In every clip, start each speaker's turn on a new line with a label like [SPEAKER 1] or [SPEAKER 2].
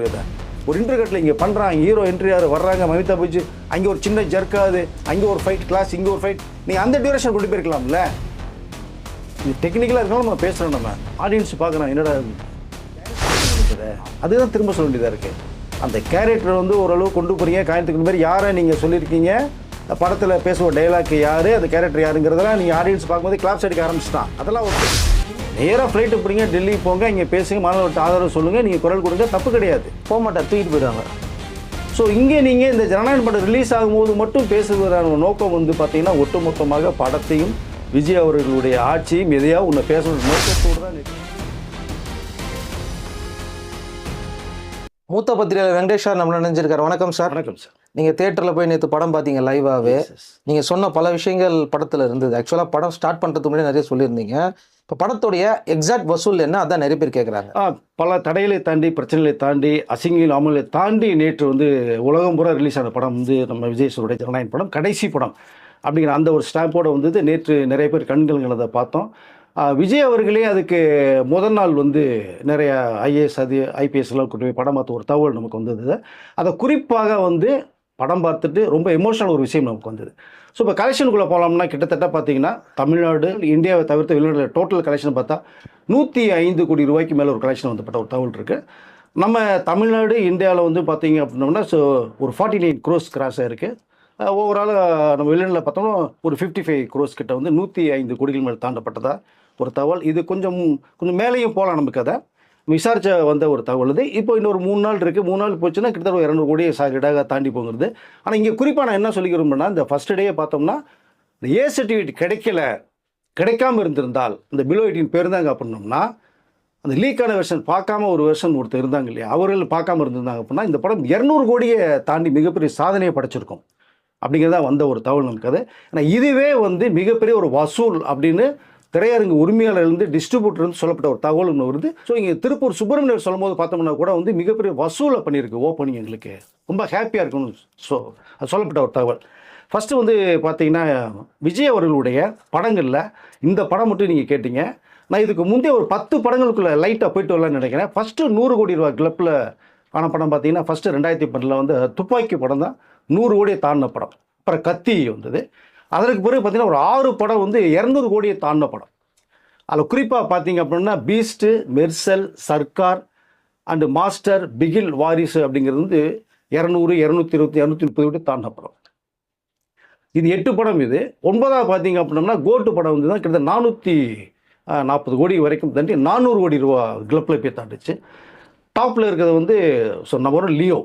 [SPEAKER 1] உங்களுக்கு இதை ஒரு இன்டர்கட்டில் இங்கே பண்ணுறாங்க, ஹீரோ என்ட்ரி யார் வர்றாங்க, மமிதா பஜ்ஜி, அங்கே ஒரு சின்ன ஜர்க்காது, அங்கே ஒரு ஃபைட் கிளாஸ், இங்கே ஒரு ஃபைட், நீங்கள் அந்த டியூரேஷன் கொண்டு போயிருக்கலாம்ல. இது டெக்னிக்கலாக இருந்தாலும் நம்ம பேசுகிறோம், நம்ம ஆடியன்ஸ் பார்க்குறோம் என்னடா அதுதான் திரும்ப சொல்ல வேண்டியதாக இருக்குது. அந்த கேரக்டர் வந்து ஓரளவு கொண்டு போகிறீங்க, காயத்துக்கு மாதிரி யாரை நீங்கள் சொல்லியிருக்கீங்க, படத்தில் பேசுகிற டைலாக் யார், அந்த கேரக்டர் யாருங்கிறதெல்லாம் நீங்கள் ஆடியன்ஸ் பார்க்கும்போது கிளாப்ஸ் அடிக்க ஆரம்பிச்சிட்டான். அதெல்லாம் ஓகே. நேராக ஃப்ளைட்டு பிடிங்க, டெல்லி போங்க, இங்கே பேசுங்க, மாணவர்கிட்ட ஆதரவு சொல்லுங்கள், நீங்கள் குரல் கொடுங்க, தப்பு கிடையாது.
[SPEAKER 2] போக மாட்டார், தூக்கிட்டு போயிடுவாங்க.
[SPEAKER 1] ஸோ இங்கே நீங்கள் இந்த ஜனநாயகம் படம் ரிலீஸ் ஆகும்போது மட்டும் பேசுவதான நோக்கம் வந்து பார்த்தீங்கன்னா ஒட்டுமொத்தமாக படத்தையும் விஜய் அவர்களுடைய ஆட்சியும் எதையாவது உன்னை பேசணும் நோக்கத்தோடு தான்.
[SPEAKER 2] மூத்த பத்திரிகையாளர் வெங்கடேஷ் சார் நம்மள நினைஞ்சிருக்காரு. வணக்கம் சார்.
[SPEAKER 1] வணக்கம் சார்.
[SPEAKER 2] நீங்கள் தேட்டரில் போய் நேற்று படம் பார்த்தீங்க லைவாகவே. நீங்கள் சொன்ன பல விஷயங்கள் படத்தில் இருந்தது. ஆக்சுவலாக படம் ஸ்டார்ட் பண்ணுறதுக்கு முன்னாடி நிறைய சொல்லியிருந்தீங்க. இப்போ படத்துடைய எக்ஸாக்ட் வசூல் என்ன, அதான் நிறைய பேர் கேட்குறாங்க.
[SPEAKER 1] பல தடைகளை தாண்டி, பிரச்சனைகளை தாண்டி, அசிங்கங்கள் அமலை தாண்டி நேற்று வந்து உலகம் பூரா ரிலீஸ் ஆன படம் வந்து நம்ம விஜய் சாருடைய ஜனநாயகம் படம், கடைசி படம் அப்படிங்கிற அந்த ஒரு ஸ்டாம்போடு வந்தது. நேற்று நிறைய பேர் கண்களை பார்த்தோம். விஜய் அவர்களே அதுக்கு முதல் நாள் வந்து நிறைய ஐஏஎஸ் ஐபிஎஸ்லாம் கொண்டு போய் படம் பார்த்த ஒரு தகவல் நமக்கு வந்தது. அதை குறிப்பாக வந்து படம் பார்த்துட்டு ரொம்ப எமோஷனல் ஒரு விஷயம் நமக்கு வந்தது. ஸோ இப்போ கலெக்ஷனுக்குள்ளே போகலாம்னா கிட்டத்தட்ட பார்த்தீங்கன்னா தமிழ்நாடு, இந்தியாவை தவிர்த்து வெளிநாடு டோட்டல் கலெக்ஷன் பார்த்தா 105 கோடி ரூபாய்க்கு மேலே ஒரு கலெக்ஷன் வந்துப்பட்ட ஒரு தகவல் இருக்குது. நம்ம தமிழ்நாடு இந்தியாவில் வந்து பார்த்தீங்க அப்படின்னோம்னா ஸோ ஒரு 49 crores கிராஸ் ஆகிருக்கு. ஓவரால் நம்ம வெளிநாட்டில் பார்த்தோம்னா ஒரு 55 crores கிட்ட வந்து 105 கோடிகள் மேலே தாண்டப்பட்டதா ஒரு தகவல். இது கொஞ்சம் மேலேயும் போகலாம், நமக்கு அதை விசாரிச்ச வந்த ஒரு தகவல் இது. இப்போ இன்னொரு 3 நாள் இருக்குது. 3 நாள் போச்சுன்னா கிட்டத்தட்ட 200 கோடியை சாகிடாக தாண்டி போங்கிறது. ஆனால் இங்கே குறிப்பாக நான் என்ன சொல்லிக்கிறோம்னா, இந்த ஃபஸ்ட் டேயே பார்த்தோம்னா இந்த ஏ சர்டிஃபிகேட் கிடைக்காமல் இருந்திருந்தால், இந்த பிலோ 18 பேர் இருந்தாங்க அப்படின்னோம்னா, அந்த லீக்கான வெர்ஷன் பார்க்காம ஒரு வெர்ஷன் ஒருத்தர் இருந்தாங்க இல்லையா, அவர்கள் பார்க்காம இருந்திருந்தாங்க அப்படின்னா இந்த படம் 200 கோடியை தாண்டி மிகப்பெரிய சாதனையை படைச்சிருக்கும் அப்படிங்கிறதா வந்த ஒரு தகவல் நமக்கு அது. ஆனால் இதுவே வந்து மிகப்பெரிய ஒரு வசூல் அப்படின்னு திரையரங்கு உரிமையாளர்லேருந்து டிஸ்ட்ரிபியூட்டர்லேருந்து சொல்லப்பட்ட ஒரு தகவல் ஒன்று வருது. ஸோ இங்கே திருப்பூர் சுப்பிரமணியர் சொல்லும் போது பார்த்தோம்னா கூட வந்து மிகப்பெரிய வசூலை பண்ணியிருக்கு ஓப்பனிங். எங்களுக்கு ரொம்ப ஹாப்பியாக இருக்கணும். ஸோ அது சொல்லப்பட்ட ஒரு தகவல். ஃபஸ்ட்டு வந்து பார்த்தீங்கன்னா விஜய் அவர்களுடைய படங்களில் இந்த படம் மட்டும் நீங்கள் கேட்டீங்க. நான் இதுக்கு முந்தைய ஒரு 10 படங்களுக்குள்ளே லைட்டாக போயிட்டு வரலான்னு நினைக்கிறேன். ஃபஸ்ட்டு 100 கோடி ரூபா கிளப்பில் ஆன படம் பார்த்தீங்கன்னா ஃபஸ்ட்டு 2010 வந்து துப்பாக்கி படம் தான் 100 கோடியை தாண்டின படம். அப்புறம் கத்தி வந்தது. அதற்கு பிறகு பார்த்தீங்கன்னா ஒரு 6 படம் வந்து 200 கோடியை தாண்டின படம். அதில் குறிப்பாக பார்த்தீங்க அப்படின்னா beast, Mersal, Sarkar and master, Bigil, வாரிசு அப்படிங்கிறது வந்து 200, 220, 230 கோடி தாண்டின படம். இது 8 படம். இது 9வது பார்த்தீங்க அப்படின்னா கோட்டு படம் வந்து தான் கிட்டத்தட்ட 440 கோடி வரைக்கும் தாண்டி 400 கோடி ரூபா கிளப்பில் போய் தாண்டிச்சு. டாப்பில் இருக்கிறது வந்து நம்பர் லியோ.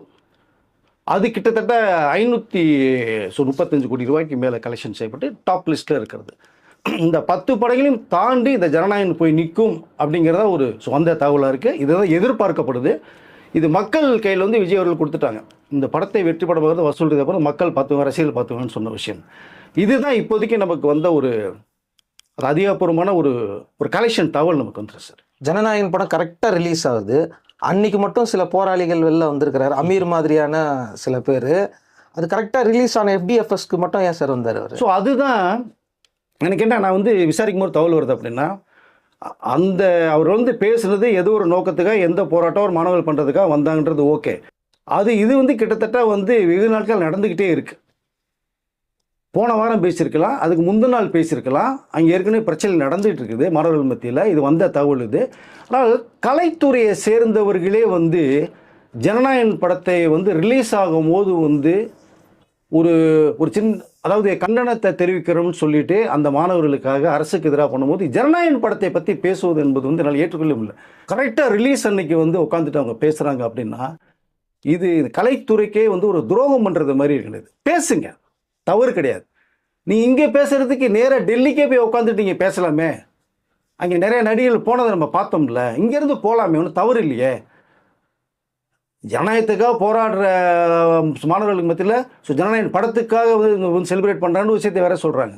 [SPEAKER 1] அது கிட்டத்தட்ட 535 கோடி ரூபாய்க்கு மேலே கலெக்ஷன் செய்யப்பட்டு டாப் லிஸ்ட்டில் இருக்கிறது. இந்த 10 படங்களையும் தாண்டி இந்த ஜனநாயகம் போய் நிற்கும் அப்படிங்கிறத ஒரு சொந்த தகவலாக இருக்குது. இதுதான் எதிர்பார்க்கப்படுது. இது மக்கள் கையில் வந்து விஜய் அவர்கள் கொடுத்துட்டாங்க. இந்த படத்தை வெற்றி படமாக வசூல் அப்புறம் மக்கள் பார்த்துவாங்க, ரசிகர்கள் பார்த்துவாங்கன்னு சொன்ன விஷயம். இதுதான் இப்போதைக்கு நமக்கு வந்த ஒரு அதிகாரப்பூர்வமான ஒரு கலெக்ஷன் தகவல் நமக்கு வந்துடும் சார்.
[SPEAKER 2] ஜனநாயகன் படம் கரெக்டாக ரிலீஸ் ஆகுது. அன்னைக்கு மட்டும் சில போராளிகள் வெளில வந்திருக்கிறாரு, அமீர் மாதிரியான சில பேர். அது கரெக்டாக ரிலீஸ் ஆன FDFSக்கு மட்டும் ஏன் சார் வந்தார் அவர்?
[SPEAKER 1] ஸோ அதுதான் எனக்கு என்ன, நான் வந்து விசாரிக்கும் போது தகவல் வருது அப்படின்னா, அந்த அவர் வந்து பேசுனது ஏதோ ஒரு நோக்கத்துக்காக, எந்த போராட்டம் ஒரு மாணவர்கள் பண்ணுறதுக்காக வந்தாங்கன்றது ஓகே. இது வந்து கிட்டத்தட்ட வந்து வெகு நாட்கள் நடந்துக்கிட்டே இருக்குது. போன வாரம் பேசியிருக்கலாம், அதுக்கு முந்தின நாள் பேசியிருக்கலாம். அங்கே ஏற்கனவே பிரச்சனை நடந்துகிட்டு இருக்குது மாணவர்கள் மத்தியில். இது வந்த தகவல் இது. ஆனால் கலைத்துறையை சேர்ந்தவர்களே வந்து ஜனநாயகன் படத்தை வந்து ரிலீஸ் ஆகும் போது வந்து ஒரு அதாவது கண்டனத்தை தெரிவிக்கிறோம்னு சொல்லிட்டு அந்த மாணவர்களுக்காக அரசுக்கு எதிராக பண்ணும்போது ஜனநாயகன் படத்தை பற்றி பேசுவது என்பது வந்து என்னால் ஏற்றுக்கொள்ள முடியல. கரெக்டாக ரிலீஸ் அன்னைக்கு வந்து உட்காந்துட்டு அவங்க பேசுகிறாங்க அப்படின்னா இது கலைத்துறைக்கே வந்து ஒரு துரோகம் பண்ணுறது மாதிரி இருக்குது. பேசுங்க, தவறு கிடையாது. நீ இங்கே பேசுகிறதுக்கு நேராக டெல்லிக்கே போய் உட்காந்துட்டு நீங்கள் பேசலாமே. அங்கே நிறைய நடிகர்கள் போனதை நம்ம பார்த்தோம்ல, இங்கேருந்து போகலாமே, ஒன்றும் தவறு இல்லையே. ஜனநாயகத்துக்காக போராடுற மாணவர்களுக்கு மத்தியில் ஜனநாயக படத்துக்காக வந்து செலிப்ரேட் பண்ணுறான்னு விஷயத்தை வேற சொல்கிறாங்க.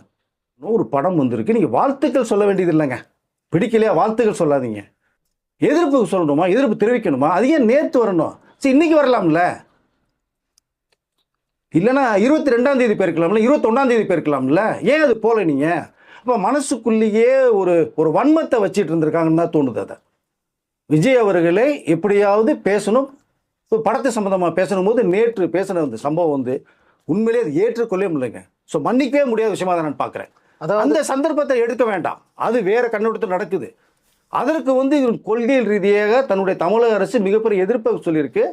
[SPEAKER 1] ஒரு படம் வந்திருக்கு, நீங்கள் வாழ்த்துக்கள் சொல்ல வேண்டியது இல்லைங்க. பிடிக்கலையா வாழ்த்துக்கள் சொல்லாதீங்க. எதிர்ப்பு சொல்லணுமா, எதிர்ப்பு தெரிவிக்கணுமா, அது ஏன் நேற்று வரணும்? சரி, இன்னைக்கு வரலாம்ல. இல்லைன்னா 22ஆம் தேதி போயிருக்கலாம்ல, 21ஆம் தேதி போயிருக்கலாம்ல. ஏன் அது போல நீங்கள்? அப்போ மனசுக்குள்ளேயே ஒரு வன்மத்தை வச்சுட்டு இருந்திருக்காங்கன்னு தான் தோணுது. அதை விஜய் அவர்களை எப்படியாவது பேசணும், இப்போ படத்தை சம்மந்தமாக பேசணும்போது நேற்று பேசின அந்த சம்பவம் வந்து உண்மையிலேயே அது ஏற்றுக்கொள்ளவே முடியலைங்க. ஸோ மன்னிக்கவே முடியாத விஷயமா தான் நான் பார்க்குறேன்.
[SPEAKER 2] அதாவது
[SPEAKER 1] அந்த சந்தர்ப்பத்தை எடுக்க வேண்டாம், அது வேற கண்ணோட்டத்தில் நடக்குது. அதற்கு வந்து கொள்கையில் ரீதியாக தன்னுடைய தமிழக அரசு மிகப்பெரிய எதிர்ப்பை சொல்லியிருக்கு.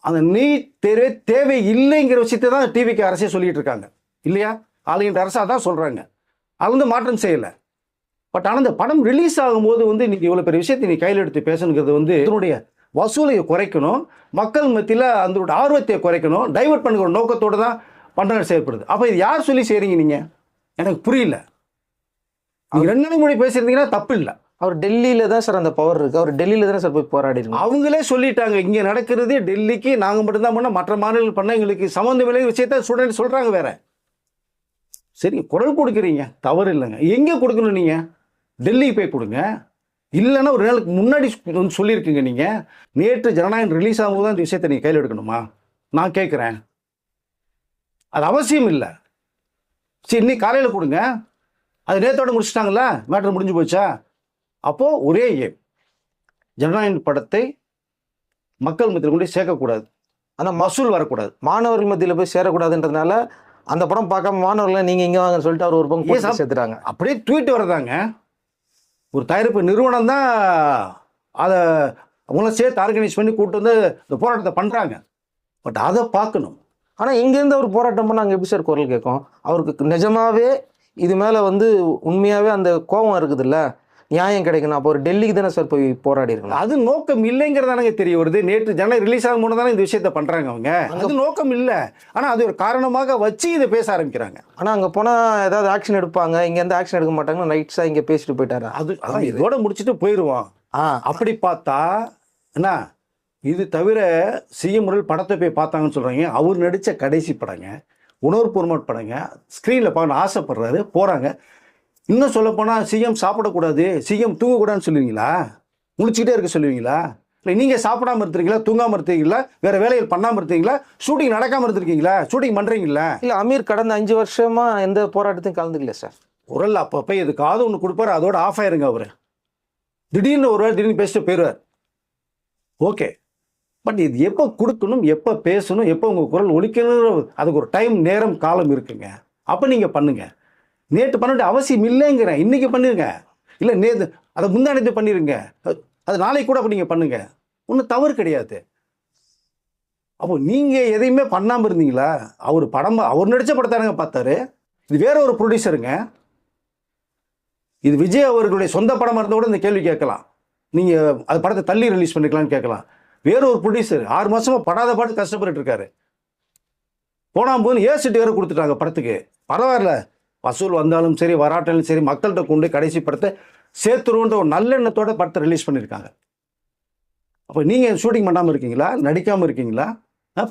[SPEAKER 1] அந்த நீட் தேர்வே தேவை இல்லைங்கிற விஷயத்தை தான் டிவிக்கு அரசே சொல்லிட்டு இருக்காங்க இல்லையா? ஆளுகின்ற அரசு அதான் சொல்கிறாங்க. அது வந்து மாற்றம் செய்யலை. பட் ஆனால் இந்த படம் ரிலீஸ் ஆகும்போது வந்து இன்னைக்கு இவ்வளோ பெரிய விஷயத்தை நீ கையில் எடுத்து பேசணுங்கிறது வந்து இதனுடைய வசூலை குறைக்கணும், மக்கள் மத்தியில் அந்த ஆர்வத்தை குறைக்கணும், டைவர்ட் பண்ணுற ஒரு நோக்கத்தோடு தான் பண்டங்கள் செயல்படுது. அப்போ இது யார் சொல்லி செய்கிறீங்க நீங்கள்? எனக்கு புரியல. நீங்கள் 2 நாளைக்கு முன்னாடி பேசியிருந்தீங்கன்னா தப்பு இல்லை.
[SPEAKER 2] அவர் டெல்லியில தான் சார் அந்த பவர் இருக்கு. அவர் டெல்லியில தானே சார் போய் போராடி இருக்காங்க.
[SPEAKER 1] அவங்களே சொல்லிட்டாங்க, இங்கே நடக்கிறது டெல்லிக்கு நாங்கள் மட்டும்தான் பண்ண, மற்ற மாநிலங்கள் பண்ண எங்களுக்கு சம்மந்தம் இல்லை விஷயத்த ஸ்டூடெண்ட் சொல்கிறாங்க வேற. சரி, குரல் கொடுக்குறீங்க, தவறு இல்லைங்க. எங்கே கொடுக்கணும்? நீங்கள் டெல்லிக்கு போய் கொடுங்க. இல்லைன்னா ஒரு நாளுக்கு முன்னாடி வந்து சொல்லியிருக்கீங்க. நீங்கள் நேற்று ஜனநாயகம் ரிலீஸ் ஆகும்போது தான் இந்த விஷயத்தை நீங்கள் கையில் எடுக்கணுமா? நான் கேட்குறேன். அது அவசியம் இல்லை. சரி, இன்னைக்கு காலையில் கொடுங்க. அது நேற்றோட முடிச்சிட்டாங்களா? மேட்டர் முடிஞ்சு போச்சா? அப்போது ஒரே ஏம், ஜனநாயகம் படத்தை மக்கள் மத்தியில் கொண்டு சேர்க்கக்கூடாது,
[SPEAKER 2] ஆனால்
[SPEAKER 1] வசூல் வரக்கூடாது,
[SPEAKER 2] மாணவர்கள் மத்தியில் போய் சேரக்கூடாதுன்றதுனால அந்த படம் பார்க்காம மாணவர்களை நீங்கள் இங்கே வாங்கன்னு சொல்லிட்டு அவர் ஒரு பங்கு சேர்த்துட்டாங்க.
[SPEAKER 1] அப்படியே ட்வீட் வரதாங்க. ஒரு தயாரிப்பு நிறுவனம் தான் அதை அவங்களாம் சேர்த்து ஆர்கனைஸ் பண்ணி கூப்பிட்டு வந்து இந்த போராட்டத்தை பண்ணுறாங்க. பட் அதை பார்க்கணும்.
[SPEAKER 2] ஆனால் இங்கேருந்து அவர் போராட்டம் பண்ண அங்கே எப்படி சார் குரல் கேட்கும்? அவருக்கு நிஜமாவே இது மேலே வந்து உண்மையாகவே அந்த கோபம் இருக்குதுல்ல, நியாயம் கிடைக்கணும். அப்போ ஒரு டெல்லிக்கு தானே சார் போய் போராடி இருக்கணும்.
[SPEAKER 1] அது நோக்கம் இல்லைங்கிறதானங்க தெரிய வருது. நேற்று ஜனநாயகம் ரிலீஸ் ஆகும் போது தானே இந்த விஷயத்த பண்ணுறாங்க அவங்க. அது நோக்கம் இல்லை, ஆனால் அது ஒரு காரணமாக வச்சு இதை பேச ஆரம்பிக்கிறாங்க.
[SPEAKER 2] ஆனால் அங்கே போனால் ஏதாவது ஆக்ஷன் எடுப்பாங்க, இங்கேருந்து ஆக்ஷன் எடுக்க மாட்டாங்க. நைட்ஸாக இங்கே பேசிட்டு போயிட்டாரா?
[SPEAKER 1] அது இதோட முடிச்சுட்டு போயிடுவோம். அப்படி பார்த்தா என்ன, இது தவிர சிஎம் முறையில் படத்தை போய் பார்த்தாங்கன்னு சொல்கிறாங்க. அவர் நடித்த கடைசி படங்க, உணர்வுபூர்வமான படங்க, ஸ்க்ரீனில் பார்க்கணும் ஆசைப்படுறாரு, போகிறாங்க. இன்னும் சொல்லப்போனால் சிஎம் சாப்பிடக்கூடாது, சிஎம் தூங்கக்கூடாதுன்னு சொல்லுவீங்களா? முழிச்சுக்கிட்டே இருக்க சொல்லுவீங்களா? இல்லை நீங்கள் சாப்பிடாமல் இருந்துருக்கீங்களா, தூங்காமல் இருந்தீங்களா, வேறு வேலைகள் பண்ணாமல் இருந்தீங்களா, ஷூட்டிங் நடக்காமல் இருந்திருக்கீங்களா, ஷூட்டிங் பண்ணுறீங்களா?
[SPEAKER 2] இல்லை, அமீர் கடந்த 5 வருஷமாக எந்த போராட்டத்தையும் கலந்துக்கல சார்.
[SPEAKER 1] குரல் அப்பப்போ எதுக்காவது ஒன்று கொடுப்பாரு, அதோட ஆஃப் ஆயிருங்க அவர். திடீர்னு ஒரு வேளை திடீர்னு பேசிட்டு போயிடுவார். ஓகே, பட் இது எப்போ கொடுக்கணும், எப்போ பேசணும், எப்போ உங்கள் குரல் ஒலிக்கணும், அதுக்கு ஒரு டைம் நேரம் காலம் இருக்குங்க. அப்போ நீங்கள் பண்ணுங்கள். நேற்று பண்ண வேண்டிய அவசியம் இல்லைங்கிறேன், இன்றைக்கி பண்ணிடுங்க. இல்லை நேற்று அதை முந்தானத்து பண்ணிடுங்க, அது நாளைக்கு கூட அப்போ நீங்கள் பண்ணுங்கள், ஒன்றும் தவறு கிடையாது. அப்போ நீங்கள் எதையுமே பண்ணாமல் இருந்தீங்களா? அவர் படம் அவர் நடித்த படத்தானங்க பார்த்தாரு. இது வேற ஒரு ப்ரொடியூசருங்க. இது விஜய் அவர்களுடைய சொந்த படமாக இருந்தால் கூட இந்த கேள்வி கேட்கலாம். நீங்கள் அது படத்தை தள்ளி ரிலீஸ் பண்ணிக்கலாம்னு கேட்கலாம். வேற ஒரு ப்ரொடியூசர் 6 மாதமாக படாத பாட்டு கஷ்டப்பட்டு இருக்காரு. போது ஏசிட்டு வேறு கொடுத்துட்டாங்க படத்துக்கு. பரவாயில்ல, வசூல் வந்தாலும் சரி வராட்டாலும் சரி மக்கள்கிட்ட கொண்டு கடைசி படத்தை சேர்த்துருன்ற ஒரு நல்லெண்ணத்தோட படத்தை ரிலீஸ் பண்ணியிருக்காங்க. அப்போ நீங்கள் ஷூட்டிங் பண்ணாமல் இருக்கீங்களா, நடிக்காமல் இருக்கீங்களா,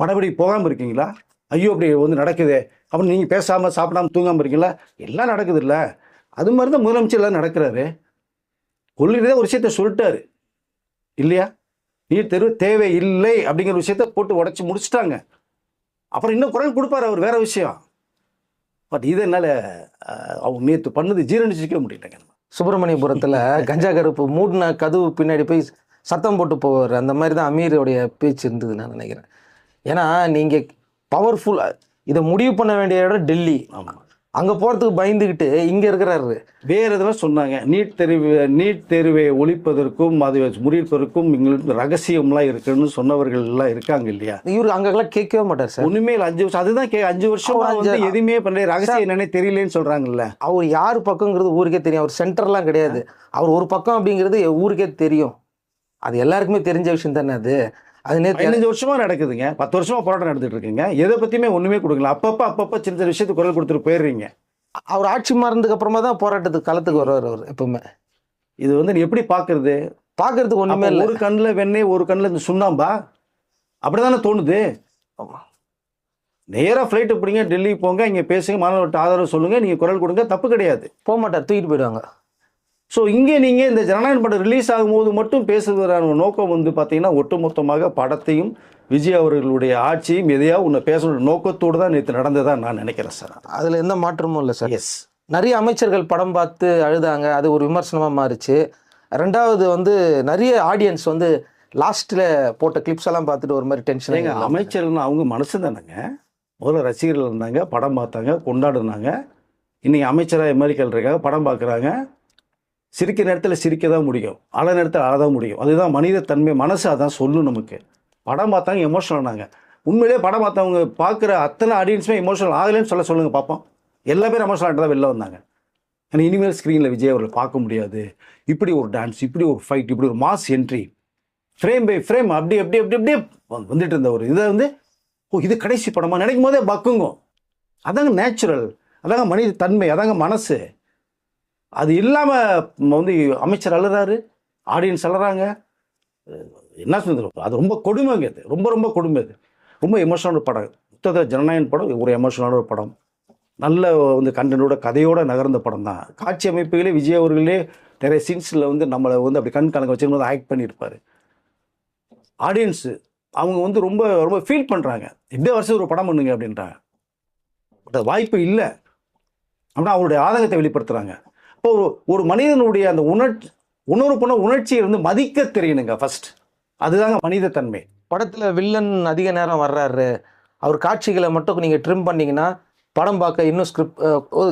[SPEAKER 1] படப்படி போகாமல் இருக்கீங்களா? ஐயோ அப்படி வந்து நடக்குது அப்படின்னு நீங்கள் பேசாமல் சாப்பிடாமல் தூங்காமல் இருக்கீங்களா? எல்லாம் நடக்குது இல்லை? அது மாதிரி தான் முதலமைச்சர் எல்லாம் நடக்கிறாரு. கொள்கையிலே ஒரு விஷயத்த சொல்லிட்டாரு இல்லையா? நீட் தேர்வு தேவை இல்லை அப்படிங்கிற விஷயத்த போட்டு உடச்சி முடிச்சுட்டாங்க. அப்புறம் இன்னும் குரல் கொடுப்பாரு அவர், வேற விஷயம். பட் இது என்னால் அவங்க நேற்று பண்ணது ஜீரணிச்சிக்க முடியலங்க.
[SPEAKER 2] சுப்பிரமணியபுரத்தில் கஞ்சா கருப்பு மூடின கதவு பின்னாடி போய் சத்தம் போட்டு போவார், அந்த மாதிரி தான் அமீருடைய பேச்சு இருந்தது நான் நினைக்கிறேன். ஏன்னா நீங்கள் பவர்ஃபுல், இதை முடிவு பண்ண வேண்டிய இடம் டெல்லி.
[SPEAKER 1] ஆமாம்,
[SPEAKER 2] அங்கே போகிறதுக்கு பயந்துக்கிட்டு இங்கே இருக்கிறாரு.
[SPEAKER 1] வேறு எதுவும் சொன்னாங்க, நீட் தேர்வை ஒழிப்பதற்கும் அது முடிப்பதற்கும் எங்களுக்கு ரகசியம்லாம் இருக்குன்னு சொன்னவர்கள் எல்லாம் இருக்காங்க இல்லையா?
[SPEAKER 2] இவரு அங்கெல்லாம் கேட்கவே மாட்டார் சார்.
[SPEAKER 1] ஒன்றுமே இல்லை, 5 வருஷம் அதுதான் 5 வருஷம் வந்து எதுவுமே பண்ணல, ரகசியம் என்னன்னே தெரியலேன்னு சொல்கிறாங்கல்ல.
[SPEAKER 2] அவர் யார் பக்கங்கிறது ஊருக்கே தெரியும். அவர் சென்டர்லாம் கிடையாது, அவர் ஒரு பக்கம் அப்படிங்கிறது ஊருக்கே தெரியும். அது எல்லாருக்குமே தெரிஞ்ச விஷயம் தானே. அது
[SPEAKER 1] 15 வருஷமா நடக்குதுங்க, 10 வருஷமா போராட்டம் நடந்துட்டு இருக்குங்க. எதை பற்றியுமே ஒன்றுமே கொடுக்கல. அப்பப்போ சின்ன சின்ன விஷயத்துக்கு குரல் கொடுத்துட்டு போயிடுறீங்க. அவர்
[SPEAKER 2] ஆட்சி மாறினதுக்கு அப்புறமா தான் போராட்டத்துக்கு களத்துக்கு வருவார் அவர் எப்பவுமே.
[SPEAKER 1] இது வந்து நீ எப்படி பார்க்கறதுக்கு ஒன்றுமே இல்லை. ஒரு கண்ணில் வெண்ணெய், ஒரு கண்ணில் இந்த சுண்ணாம்பா, அப்படிதானே தோணுது. நேராக ஃப்ளைட்டு பிடிங்க, டெல்லி போங்க, இங்கே பேசுங்க, மாணவர்கிட்ட ஆதரவு சொல்லுங்க, நீங்கள் குரல் கொடுங்க, தப்பு கிடையாது.
[SPEAKER 2] போக மாட்டார், தூக்கிட்டு போயிடுவாங்க.
[SPEAKER 1] ஸோ இங்கே நீங்கள் இந்த ஜனநாயகம் படம் ரிலீஸ் ஆகும்போது மட்டும் பேசுவதான நோக்கம் வந்து பார்த்தீங்கன்னா ஒட்டுமொத்தமாக படத்தையும் விஜய் அவர்களுடைய ஆட்சியும் எதையாவது ஒன்று பேசணும் நோக்கத்தோடு தான் நேற்று நடந்ததாக நான் நினைக்கிறேன் சார்.
[SPEAKER 2] அதில் எந்த மாற்றமும் இல்லை சார்.
[SPEAKER 1] எஸ்,
[SPEAKER 2] நிறைய அமைச்சர்கள் படம் பார்த்து அழுதாங்க, அது ஒரு விமர்சனமாக மாறிச்சு. ரெண்டாவது வந்து நிறைய ஆடியன்ஸ் வந்து லாஸ்ட்டில் போட்ட கிளிப்ஸ் எல்லாம் பார்த்துட்டு ஒரு மாதிரி டென்ஷன்.
[SPEAKER 1] ஏங்க அமைச்சர்கள்னு அவங்க மனசு தானேங்க. முதல்ல ரசிகர்கள் இருந்தாங்க, படம் பார்த்தாங்க, கொண்டாடுனாங்க. இன்றைக்கி அமைச்சராக அமெரிக்காவில் இருக்காங்க, படம் பார்க்குறாங்க. சிரிக்கிற நேரத்தில் சிரிக்க தான் முடியும், அழ நேரத்தில் அழ தான் முடியும். அதுதான் மனித தன்மை, மனசு அதான் சொல்லும் நமக்கு. படம் பார்த்தாங்க, எமோஷனல் ஆனாங்க. உண்மையிலேயே படம் பார்த்தவங்க பார்க்குற அத்தனை ஆடியன்ஸுமே எமோஷனல் ஆகலைன்னு சொல்லுங்கள் பார்ப்போம். எல்லா பேரும் எமோஷனல் ஆகிட்டு தான் வெளில வந்தாங்க. ஏன்னா இனிமேல் ஸ்க்ரீனில் விஜய் அவர்களை பார்க்க முடியாது, இப்படி ஒரு டான்ஸ், இப்படி ஒரு ஃபைட், இப்படி ஒரு mass entry, frame by frame அப்படி அப்படி அப்படி அப்படியே வந்துட்டு இருந்த ஒரு இதை வந்து இது கடைசி படமாக நினைக்கும் போதே பக்குங்க. அதாங்க நேச்சுரல், அதாங்க மனித தன்மை, அதாங்க மனசு. அது இல்லாமல் வந்து அமைச்சர் அழுறாரு, ஆடியன்ஸ் அழுறாங்க. என்ன சொல்றது, அது ரொம்ப கொடுமைங்க. அது ரொம்ப ரொம்ப கொடுமை. அது ரொம்ப எமோஷனல் படம். மொத்தத்தில் ஜனநாயகன் படம் ஒரு எமோஷனலான ஒரு படம். நல்ல வந்து கண்டனோட கதையோட நகர்ந்த படம் தான். காட்சி அமைப்புகளே விஜய் அவர்களே நிறைய சீன்ஸில் வந்து நம்மளை வந்து அப்படி கண் கலங்க வச்சுருந்தது ஆக்ட் பண்ணியிருப்பார். ஆடியன்ஸு அவங்க வந்து ரொம்ப ரொம்ப ஃபீல் பண்ணுறாங்க, எப்படியே வருஷம் ஒரு படம் பண்ணுங்க அப்படின்றாங்க. பட் அது வாய்ப்பு இல்லை அப்படின்னா அவருடைய ஆதங்கத்தை வெளிப்படுத்துகிறாங்க. இப்போ ஒரு மனிதனுடைய அந்த உணர்வு பண்ண உணர்ச்சியை வந்து மதிக்க தெரியணுங்க ஃபர்ஸ்ட். அதுதாங்க மனித தன்மை.
[SPEAKER 2] படத்தில் வில்லன் அதிக நேரம் வர்றாரு, அவர் காட்சிகளை மட்டும் நீங்கள் ட்ரிம் பண்ணிங்கன்னா படம் பார்க்க இன்னும்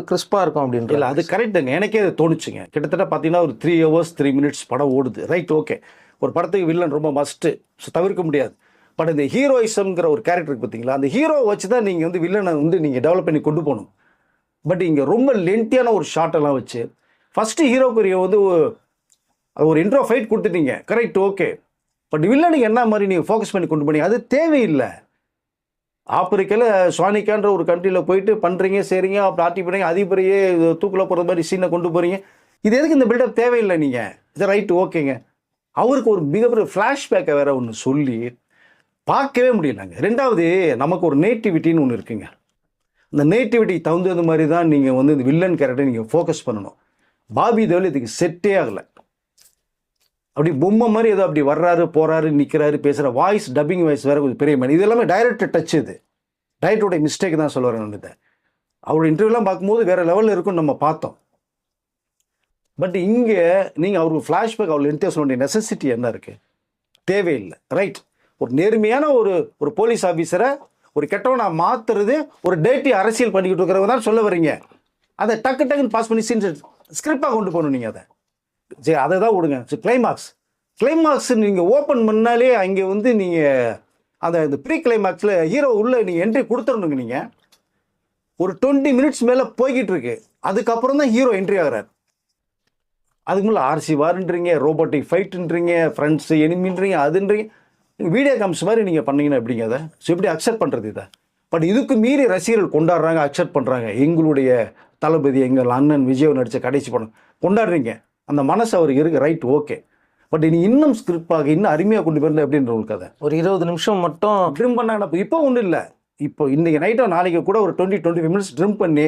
[SPEAKER 2] கிறிஸ்பாக இருக்கும் அப்படின்ற.
[SPEAKER 1] இல்லை, அது கரெக்டுங்க. எனக்கே அது தோணுச்சுங்க. கிட்டத்தட்ட பார்த்தீங்கன்னா ஒரு 3 hours 3 minutes படம் ஓடுது. Right, okay. ஒரு படத்துக்கு வில்லன் ரொம்ப மஸ்ட்டு, தவிர்க்க முடியாது. பட் இந்த ஹீரோயிசம்ங்கிற ஒரு கேரக்டருக்கு பார்த்தீங்களா, அந்த ஹீரோவை வச்சு தான் நீங்கள் வந்து வில்லனை வந்து நீங்கள் டெவலப் பண்ணி கொண்டு போகணும். பட் இங்கே ரொம்ப லென்த்தியான ஒரு ஷார்ட்டெல்லாம் வச்சு ஃபஸ்ட்டு ஹீரோக்குரிய வந்து ஒரு இன்ட்ரோ ஃபைட் கொடுத்துட்டீங்க, கரெக்ட், ஓகே. பட் வில்லனுக்கு என்ன மாதிரி நீங்கள் ஃபோக்கஸ் பண்ணி கொண்டு போனீங்க, அது தேவையில்லை. ஆப்பிரிக்காவில் சுவானிக்கான்ற ஒரு கண்ட்ரியில் போயிட்டு பண்ணுறீங்க, சரிங்க, அப்படி ஆட்டி போகிறீங்க, அதிபரையே தூக்கில் போகிற மாதிரி சீனை கொண்டு போகிறீங்க. இது எதுக்கு இந்த பில்டப் தேவையில்லை நீங்கள். இது ரைட்டு, ஓகேங்க. அவருக்கு ஒரு மிகப்பெரிய ஃப்ளாஷ்பேக்கை வேறு ஒன்று சொல்லி பார்க்கவே முடியலங்க. ரெண்டாவது, நமக்கு ஒரு நேட்டிவிட்டின்னு ஒன்று இருக்குங்க. இந்த நேட்டிவிட்டிக்கு தகுந்தது மாதிரி தான் நீங்கள் வந்து இந்த வில்லன் கேரக்டரை நீங்கள் ஃபோக்கஸ் பண்ணணும். பாபி தேவல் இதுக்கு செட்டே ஆகலை. அப்படி பொம்மை மாதிரி ஏதோ அப்படி வர்றாரு, போகிறாரு, நிற்கிறாரு, பேசுகிற வாய்ஸ், டப்பிங் வாய்ஸ் வேறு கொஞ்சம் பெரிய மேன். இது எல்லாமே டைரக்டர் டச். இது டைரக்டருடைய மிஸ்டேக் தான் சொல்லுவார். இதை அவரோட இன்டர்வியூலாம் பார்க்கும்போது வேறு லெவலில் இருக்குன்னு நம்ம பார்த்தோம். பட் இங்கே நீங்கள் அவருக்கு ஃப்ளாஷ்பேக் அவ்வளோ எடுத்து சொல்ல வேண்டிய நெசசிட்டி என்ன இருக்குது? தேவையில்லை. ரைட், ஒரு நேர்மையான ஒரு போலீஸ் ஆஃபீஸரை ஒரு கெட்டவனை மாற்றுறது ஒரு டேட்டி அரசியல் பண்ணிக்கிட்டு இருக்கிறவங்க தான் சொல்ல வரீங்க. அதை டக்குன்னு பாஸ் பண்ணி சீன் ஸ்கிரிப்டாக கொண்டு போகணும் நீங்கள். அதை சரி, அதை தான் விடுங்க. சரி, கிளைமாக்ஸ் நீங்கள் ஓப்பன் பண்ணாலே அங்கே வந்து நீங்கள் அந்த ப்ரீ கிளைமாக்ஸில் ஹீரோ உள்ளே நீங்கள் என்ட்ரி கொடுத்துடணுங்க. நீங்கள் ஒரு 20 minutes மேலே போய்கிட்டு இருக்கு, அதுக்கப்புறம் தான் ஹீரோ என்ட்ரி ஆகிறார். அதுக்கு மேலே ஆர்சி வாருன்றீங்க, ரோபோட்டிக் ஃபைட்டுன்றீங்க, ஃப்ரெண்ட்ஸு எனிமின்றீங்க, அதுன்றீங்க. வீடியோ காம்ஸ் மாதிரி நீங்கள் பண்ணீங்கன்னா எப்படிங்க அதை? ஸோ எப்படி அக்செப்ட் பண்ணுறது இதை? பட் இதுக்கு மீறி ரசிகர்கள் கொண்டாடுறாங்க, அக்செப்ட் பண்ணுறாங்க. எங்களுடைய தளபதி, எங்கள் அண்ணன் விஜய் நடித்த கடைசி படம் கொண்டாடுறீங்க, அந்த மனசு அவருக்கு இருக்குது, ரைட், ஓகே. பட் நீ இன்னும் ஸ்கிரிப்டாக இன்னும் அருமையாக கொண்டு போயிருந்தேன் அப்படின்ற ஒரு கதை.
[SPEAKER 2] ஒரு 20 நிமிஷம் மட்டும்
[SPEAKER 1] ட்ரிம் பண்ணாங்கன்னா இப்போ ஒன்றும் இல்லை. இப்போ இன்றைக்கி நைட்டோ நாளைக்கு கூட ஒரு 20-25 minutes ட்ரிம் பண்ணி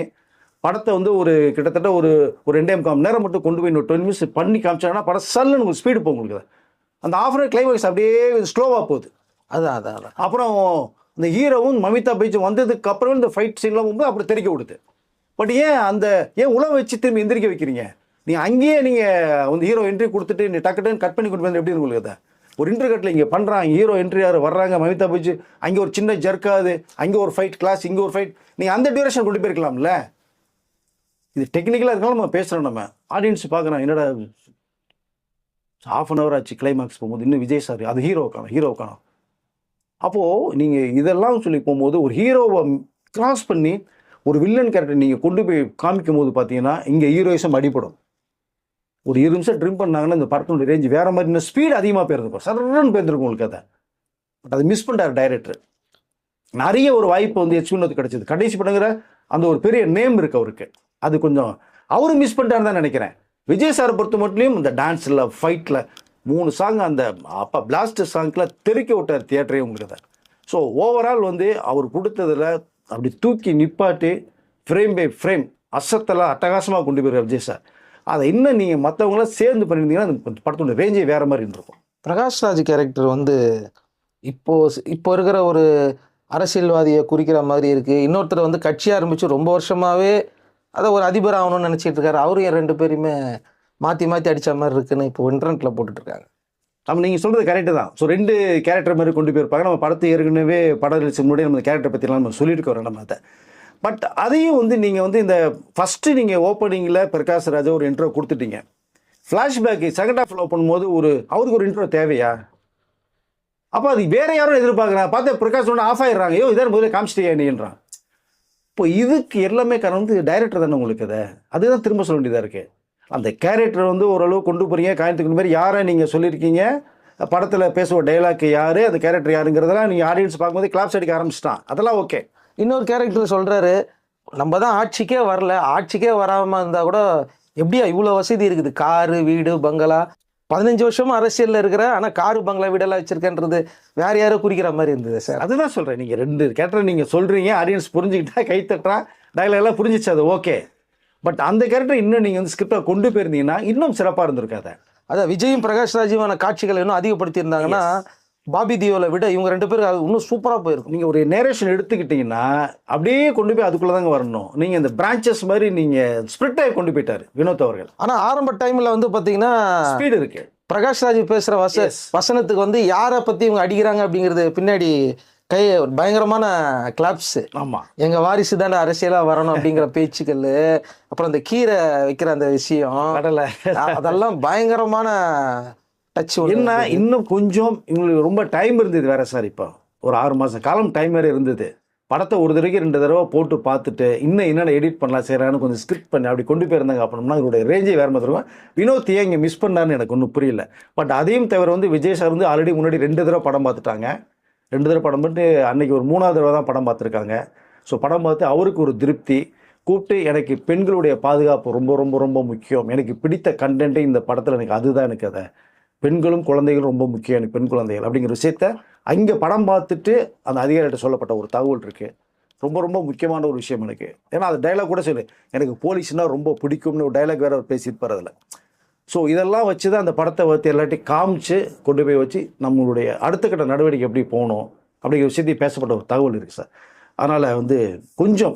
[SPEAKER 1] படத்தை வந்து ஒரு கிட்டத்தட்ட ஒரு 2.25 மணி நேரம் மட்டும் கொண்டு போய் 20 minutes பண்ணி காமிச்சாங்கன்னா படம் சல்லுன்னு உங்களுக்கு ஸ்பீடு போகும். உங்களுக்கு அந்த ஆஃப் கிளைமேக்ஸ் அப்படியே ஸ்லோவாக போகுது.
[SPEAKER 2] அதான்
[SPEAKER 1] அப்புறம் இந்த ஹீரோவும் மமிதா பைஜும் வந்ததுக்கு அப்புறம் இந்த ஃபைட் சீன்லாம் போகும்போது அப்படி தெரிவிக்க விடுது. பட் ஏன் உழவு வச்சு திரும்பி எந்திரிக்க வைக்கிறீங்க? நீங்கள் அங்கேயே நீங்கள் வந்து ஹீரோ என்ட்ரி கொடுத்துட்டு நீ டக்குன்னு கட் பண்ணி கொண்டு வந்து எப்படி உங்களுக்கு அதை ஒரு இன்டர்கட்டில் இங்கே பண்ணுறாங்க, ஹீரோ என்ட்ரி யார் வர்றாங்க, மமிதா பைஜு அங்கே ஒரு சின்ன ஜர்க்காது, அங்கே ஒரு ஃபைட் கிளாஸ், இங்கே ஒரு ஃபைட், நீங்கள் அந்த டியூரேஷன் கொண்டு போயிருக்கலாம்ல. இது டெக்னிக்கலாக இருக்கலாம், நம்ம பேசுகிறோம், நம்ம ஆடியன்ஸ் பார்க்குறோம். என்னடா ½ hour ஆச்சு கிளைமாக்ஸ் போகும்போது, இன்னும் விஜய் சார் அது ஹீரோ காணும். அப்போது நீங்கள் இதெல்லாம் சொல்லி போகும்போது ஒரு ஹீரோவை கிராஸ் பண்ணி ஒரு வில்லன் கேரக்டர் நீங்கள் கொண்டு போய் காமிக்கும் போது பார்த்தீங்கன்னா இங்கே ஹீரோயிசம் அடிப்படும். ஒரு 20 நிமிஷம் ட்ரிம் பண்ணாங்கன்னா இந்த படத்தினுடைய ரேஞ்ச் வேறு மாதிரி, இன்னும் ஸ்பீடு அதிகமாக போயிருக்கும், சரன்னு போயிருந்துருக்கும் உங்களுக்கு. பட் அதை மிஸ் பண்ணிட்டார் டைரக்டர். நிறைய ஒரு வாய்ப்பு வந்து எச்வினோத்து கிடச்சிது. கடைசி படங்கிற அந்த ஒரு பெரிய நேம் இருக்குது அவருக்கு, அது கொஞ்சம் அவரும் மிஸ் பண்ணிட்டாருன்னு தான் நினைக்கிறேன். விஜய் சாரை பொறுத்த மட்டும் இந்த டான்ஸில், ஃபைட்டில் 3 சாங் அந்த அப்போ பிளாஸ்டர் சாங்க்கில் தெருக்கி விட்டார் தியேட்டரே உங்களுக்கு. ஸோ ஓவரால் வந்து அவர் கொடுத்ததில் அப்படி தூக்கி நிப்பாட்டி ஃப்ரேம் பை ஃப்ரேம் அசத்தெல்லாம் அட்டகாசமாக கொண்டு போயிடுற விஜய் சார். அதை இன்னும் நீங்கள் மற்றவங்களாம் சேர்ந்து பண்ணியிருந்தீங்கன்னா அந்த படத்தோட ரேஞ்சே வேறு மாதிரி இருந்திருக்கும்.
[SPEAKER 2] பிரகாஷ்ராஜ் கேரக்டர் வந்து இப்போ இருக்கிற ஒரு அரசியல்வாதியை குறிக்கிற மாதிரி இருக்குது. இன்னொருத்தர் வந்து கட்சி ஆரம்பித்து ரொம்ப வருஷமாகவே அதை ஒரு அதிபர் ஆகணும்னு நினச்சிட்டு இருக்காரு. அவரும் 2 பேரையுமே மாற்றி அடித்த மாதிரி இருக்குன்னு இப்போ இன்டர்நெட்டில் போட்டுட்ருக்காங்க.
[SPEAKER 1] நீங்கள் சொல்கிறது கரெக்டு தான். ஸோ 2 கேரக்டர் மாதிரி கொண்டு போயிருப்பாங்க. நம்ம படத்தை ஏற்கனவே படம் ரிலீஸுக்கு முன்னாடி நம்ம கேரக்டர் பற்றிலாம் நம்ம சொல்லிட்டு வரோம் நம்ம அதை. பட் அதையும் வந்து நீங்கள் வந்து இந்த ஃபஸ்ட்டு நீங்கள் ஓப்பனிங்கில் பிரகாஷ் ராஜா ஒரு இன்ட்ரோ கொடுத்துட்டீங்க. ஃப்ளாஷ்பேக்கு செகண்ட் ஹாஃப் ஓப்பன் போது அவருக்கு ஒரு இன்ட்ரோ தேவையா? அப்போ அது வேற யாரும் எதிர்பார்க்குறாங்க. பார்த்தா பிரகாஷ் ஒன்று ஆஃப் ஆயிடுறாங்க. இதான் முதல்ல காமிச்சிட்டியா நீன்றான். இப்போ இதுக்கு எல்லாமே காரணம் வந்து டைரக்டர் தானே உங்களுக்கு அதை. அதுதான் திரும்ப சொல்ல வேண்டியதாக இருக்குது. அந்த கேரக்டர் வந்து ஓரளவு கொண்டு போகிறீங்க. காயத்துக்கு மாதிரி யாரை நீங்கள் சொல்லியிருக்கீங்க, படத்தில் பேசுகிற டைலாக் யார், அந்த கேரக்டர் யாருங்கிறதெல்லாம் நீங்கள் ஆடியன்ஸ் பார்க்கும்போது கிளாப்ஸ் அடிக்க ஆரம்பிச்சிட்டான். அதெல்லாம் ஓகே.
[SPEAKER 2] இன்னொரு கேரக்டர் சொல்கிறாரு, நம்ம தான் ஆட்சிக்கே வரல, ஆட்சிக்கே வராமல் இருந்தால் கூட எப்படியா இவ்வளோ வசதி இருக்குது, காரு வீடு பங்களா, 15 வருஷமா அரசியலில் இருக்கிற, ஆனால் காரு பங்களா வீடெல்லாம் வச்சிருக்கேன்றது வேற யாரோ குறிக்கிற மாதிரி இருந்தது சார்.
[SPEAKER 1] அதுதான் சொல்கிறேன். நீங்கள் 2 கேரக்டர் நீங்கள் சொல்கிறீங்க, ஆடியன்ஸ் புரிஞ்சுக்கிட்டா கைத்தட்டா டைலாக் எல்லாம் புரிஞ்சிச்சு, அது ஓகே. பட் அந்த கேரக்டர் இன்னும் நீங்கள் வந்து ஸ்கிரிப்டை கொண்டு போயிருந்தீங்கன்னா இன்னும் சிறப்பாக இருந்திருக்காது.
[SPEAKER 2] அதான் விஜயும் பிரகாஷ் ராஜுவான காட்சிகளை இன்னும் அதிகப்படுத்தியிருந்தாங்கன்னா பாபி தியோலை விட இவங்க 2 பேரும் அது இன்னும் சூப்பராக போயிருக்கும்.
[SPEAKER 1] நீங்கள் ஒரு நேரேஷன் எடுத்துக்கிட்டிங்கன்னா அப்படியே கொண்டு போய் அதுக்குள்ளே தாங்க வரணும். நீங்கள் இந்த பிரான்ச்சஸ் மாதிரி நீங்கள் ஸ்பிரிட்டாக கொண்டு போயிட்டார் வினோத் அவர்கள்.
[SPEAKER 2] ஆனால் ஆரம்ப டைமில் வந்து பார்த்தீங்கன்னா
[SPEAKER 1] ஸ்பீடு இருக்குது.
[SPEAKER 2] பிரகாஷ் ராஜ் பேசுகிற வசனத்துக்கு வந்து யாரை பற்றி இவங்க அடிக்கிறாங்க அப்படிங்கிறது பின்னாடி பயங்கரமான கிளாப்ஸ்.
[SPEAKER 1] ஆமாம்,
[SPEAKER 2] எங்கள் வாரிசு தானே அரசியலாக வரணும் அப்படிங்கிற பேச்சுக்கள், அப்புறம் அந்த கீரை வைக்கிற அந்த விஷயம், அதெல்லாம் பயங்கரமான டச்.
[SPEAKER 1] என்ன இன்னும் கொஞ்சம் இவங்களுக்கு ரொம்ப டைம் இருந்தது வேற சார். இப்போ ஒரு 6 மாதம் காலம் டைம் வேறு இருந்தது. படத்தை ஒரு தடவைக்கு 2 தடவை போட்டு பார்த்துட்டு இன்னும் என்னென்ன எடிட் பண்ணலாம் செய்கிறான்னு கொஞ்சம் ஸ்கிரிப்ட் பண்ணி அப்படி கொண்டு போயிருந்தாங்க அப்படின்னா இதோடைய ரேஞ்சே வேறு மாதிரி இருக்கும். வினோத் ஏன் இங்கே மிஸ் பண்ணான்னு எனக்கு ஒன்றும் புரியல. பட் அதையும் தவிர வந்து விஜய் சார் வந்து ஆல்ரெடி முன்னாடி 2 தடவை படம் பார்த்துட்டாங்க. 2 தடவை படம் பார்த்து அன்றைக்கி ஒரு 3ஆவது தடவை தான் படம் பார்த்துருக்காங்க. ஸோ படம் பார்த்து அவருக்கு ஒரு திருப்தி கூப்பிட்டு, எனக்கு பெண்களுடைய பாதுகாப்பு ரொம்ப ரொம்ப ரொம்ப முக்கியம், எனக்கு பிடித்த கண்டென்ட்டே இந்த படத்தில் எனக்கு அதுதான், எனக்கு அதை பெண்களும் குழந்தைகளும் ரொம்ப முக்கியம், எனக்கு பெண் குழந்தைகள் அப்படிங்கிற விஷயத்த அங்கே படம் பார்த்துட்டு அந்த அதிகாரிகிட்ட சொல்லப்பட்ட ஒரு தகவல் இருக்குது. ரொம்ப ரொம்ப முக்கியமான ஒரு விஷயம் எனக்கு. ஏன்னா அது டைலாக் கூட சொல்லு, எனக்கு போலீஸ்னால் ரொம்ப பிடிக்கும்னு ஒரு டைலாக் வேறு அவர் பேசியிருப்பார் அதில். ஸோ இதெல்லாம் வச்சு தான் அந்த படத்தை வந்து எல்லாத்தையும் காமிச்சு கொண்டு போய் வச்சு நம்மளுடைய அடுத்த கட்ட நடவடிக்கை எப்படி போகணும் அப்படிங்கிற விஷயத்தையும் பேசப்பட்ட ஒரு தகவல் இருக்குது சார். அதனால் வந்து கொஞ்சம்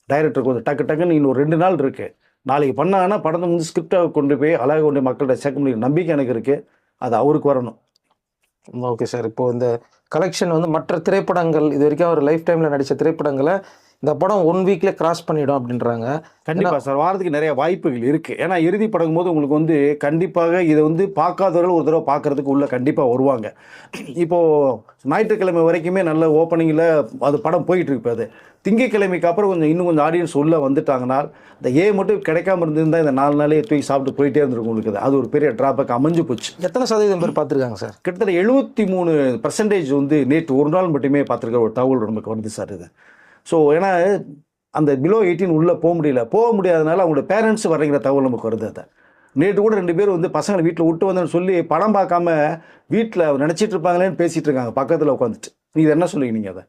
[SPEAKER 1] டைரக்டருக்கு வந்து டக்குன்னு இன்னும் 2 நாள் இருக்குது, நாளைக்கு பண்ணாங்கன்னா படத்தை வந்து ஸ்கிரிப்டை கொண்டு போய் அழகாக கொண்டு மக்கள்கிட்ட சேர்க்க முடியும் நம்பிக்கை எனக்கு இருக்குது. அது அவருக்கு வரணும்.
[SPEAKER 2] Okay sir. இப்போது இந்த கலெக்ஷன் வந்து மற்ற திரைப்படங்கள் இது வரைக்கும் அவர் லைஃப் டைமில் நடித்த திரைப்படங்களை இந்த படம் 1 வீக்கில் கிராஸ் பண்ணிடும் அப்படின்றாங்க.
[SPEAKER 1] கண்டிப்பாக சார், வாரத்துக்கு நிறைய வாய்ப்புகள் இருக்குது. ஏன்னா இறுதி படம் போது உங்களுக்கு வந்து கண்டிப்பாக இதை வந்து பார்க்காதவர்கள் ஒரு தடவை பார்க்குறதுக்கு உள்ளே கண்டிப்பாக வருவாங்க. இப்போது ஞாயிற்றுக்கிழமை வரைக்குமே நல்ல ஓப்பனிங்கில் அது படம் போயிட்டு இருக்கு. அது திங்கட்கிழமைக்கு அப்புறம் இன்னும் கொஞ்சம் ஆடியன்ஸ் உள்ளே வந்துட்டாங்கன்னா இந்த மட்டும் கிடைக்காம இருந்திருந்தால் இந்த 4 நாளே தூக்கி சாப்பிட்டு போயிட்டே இருந்திருக்கும் உங்களுக்கு. அது ஒரு பெரிய ட்ராபேக் அமைஞ்சு போச்சு.
[SPEAKER 2] எத்தனை சதவீதம் பேர் பார்த்துருக்காங்க சார்?
[SPEAKER 1] கிட்டத்தட்ட 73% வந்து நேற்று ஒரு நாள் மட்டுமே பார்த்துருக்க ஒரு தகவல் நமக்கு வந்து சார் இது. ஸோ ஏன்னா அந்த பிலோ 18 உள்ளே போக முடியாதனால அவங்களோட பேரண்ட்ஸ் வரங்கிற தகவல் நமக்கு வருது. அதை நேற்று கூட 2 பேர் வந்து பசங்களை வீட்டில் விட்டு வந்தேன்னு சொல்லி படம் பார்க்காம வீட்டில் நினச்சிட்டு இருப்பாங்களேன்னு பேசிகிட்டு இருக்காங்க பக்கத்தில் உட்காந்துட்டு. நீங்கள் என்ன சொல்லுவீங்க அதை?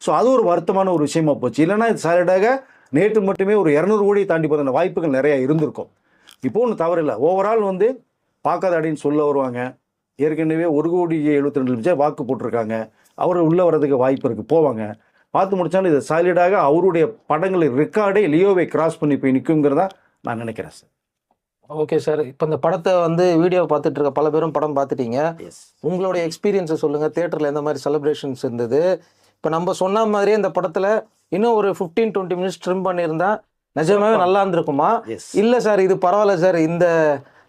[SPEAKER 1] ஸோ அது ஒரு வருத்தமான ஒரு விஷயமா போச்சு. இல்லைனா இது சாலிடாக நேற்று மட்டுமே ஒரு 200 கோடி தாண்டி போகிற வாய்ப்புகள் நிறையா இருந்திருக்கும். இப்போ ஒன்றும் தவறில்லை. ஓவரால் வந்து பார்க்காத அப்படின்னு சொல்ல வருவாங்க. ஏற்கனவே 1,72,00,000 வாக்கு போட்டிருக்காங்க. அவர் உள்ளே வர்றதுக்கு வாய்ப்பு இருக்குது, போவாங்க. பார்த்து முடித்தாலும் இது சாலிடாக அவருடைய படங்களை ரெக்கார்டே லியோவை கிராஸ் பண்ணி போய் நிற்குங்கிறதா நான் நினைக்கிறேன் சார்.
[SPEAKER 2] Okay sir. இப்போ இந்த படத்தை வந்து வீடியோவை பார்த்துட்டு இருக்க பல பேரும் படம் பார்த்துட்டீங்க. உங்களுடைய எக்ஸ்பீரியன்ஸை சொல்லுங்கள். தியேட்டரில் எந்த மாதிரி செலிப்ரேஷன்ஸ் இருந்தது? இப்போ நம்ம சொன்ன மாதிரியே இந்த படத்தில் இன்னும் ஒரு 15-20 மினிட்ஸ் ட்ரிம் பண்ணியிருந்தா நிஜமாவே நல்லா இருந்திருக்குமா? இல்லை சார் இது பரவாயில்ல சார், இந்த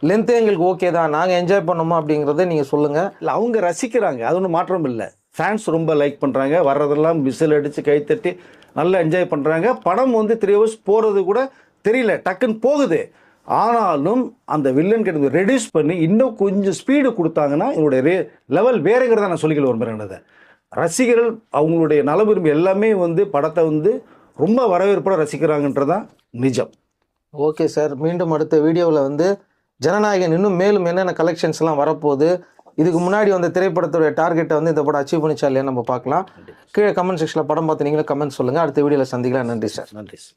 [SPEAKER 2] லென்த்து எங்களுக்கு ஓகே தான், நாங்கள் என்ஜாய் பண்ணோமா அப்படிங்கிறத நீங்கள் சொல்லுங்கள்.
[SPEAKER 1] இல்லை அவங்க ரசிக்கிறாங்க, அது ஒன்றும் மாற்றம் இல்லை. ஃபேன்ஸ் ரொம்ப லைக் பண்ணுறாங்க, வர்றதெல்லாம் விசில் அடித்து கைத்தட்டி நல்லா என்ஜாய் பண்ணுறாங்க. படம் வந்து 3 ஹவர்ஸ் போகிறது கூட தெரியல, டக்குன்னு போகுது. ஆனாலும் அந்த வில்லன் கிட்ட ரெடியூஸ் பண்ணி இன்னும் கொஞ்சம் ஸ்பீடு கொடுத்தாங்கன்னா என்னுடைய லெவல் வேறுங்கிறத நான் சொல்லிக்கல விரும்புகிறேன். ரசிகர்கள் அவங்களுடைய நல விரும்பி எல்லாமே வந்து படத்தை வந்து ரொம்ப வரவேற்போட ரசிக்கிறாங்கன்றதான் நிஜம்.
[SPEAKER 2] Okay sir. மீண்டும் அடுத்த வீடியோவில் வந்து ஜனநாயகன் இன்னும் மேலும் என்னென்ன கலெக்ஷன்ஸ்லாம் வரப்போகுது, இதுக்கு முன்னாடி வந்த திரைப்படத்துடைய டார்கெட்டை வந்து இந்த படம் அச்சீவ் பண்ணிச்சா இல்லையா நம்ம பார்க்கலாம். கீழே கமெண்ட் செக்ஷனில் படம் பார்த்து நீங்களும் கமெண்ட் சொல்லுங்கள். அடுத்த வீடியோவில் சந்திக்கலாம். நன்றி சார்.
[SPEAKER 1] நன்றி சார்.